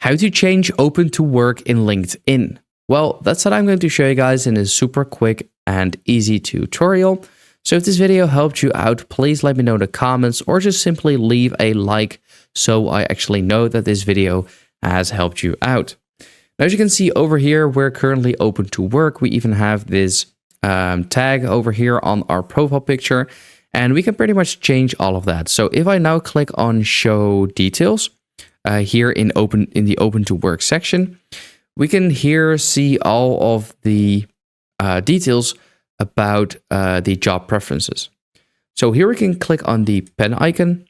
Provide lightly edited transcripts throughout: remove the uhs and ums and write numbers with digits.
How to change open to work in LinkedIn. Well, that's what I'm going to show you guys in a super quick and easy tutorial. So if this video helped you out, please let me know in the comments or just simply leave a like so I actually know that this video has helped you out. Now, as you can see over here, we're currently open to work. We even have this tag over here on our profile picture, and we can pretty much change all of that. So if I now click on show details here in the open to work section, we can here see all of the details about the job preferences. So here we can click on the pen icon,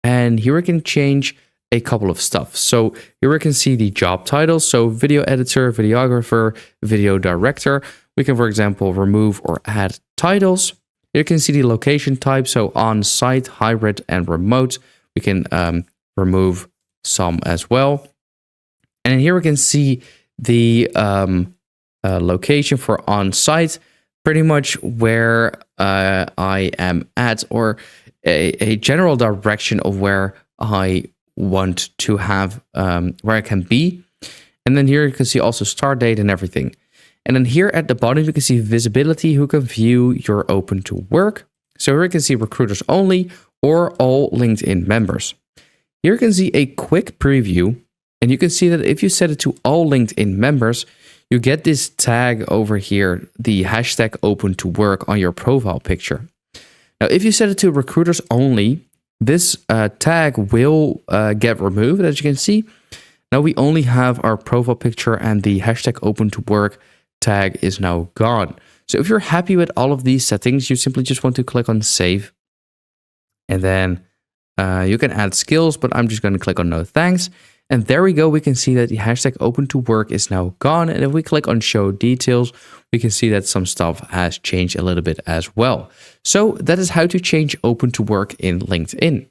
and here we can change a couple of stuff. So here we can see the job titles. So video editor, videographer, video director. We can, for example, remove or add titles. You can see the location type. So on-site, hybrid, and remote. We can remove some as well. And here we can see the location for on-site, pretty much where I am at, or a general direction of where I want to have, where I can be. And then here you can see also start date and everything. And then here at the bottom, you can see visibility, who can view your open to work. So here you can see recruiters only or all LinkedIn members. Here you can see a quick preview, and you can see that if you set it to all LinkedIn members, you get this tag over here, the hashtag open to work on your profile picture. Now, if you set it to recruiters only, this tag will get removed, as you can see. Now we only have our profile picture, and the hashtag open to work tag is now gone. So if you're happy with all of these settings, you simply just want to click on save. And then you can add skills, but I'm just going to click on no thanks. And there we go. We can see that the hashtag open to work is now gone. And if we click on show details, we can see that some stuff has changed a little bit as well. So that is how to change open to work in LinkedIn.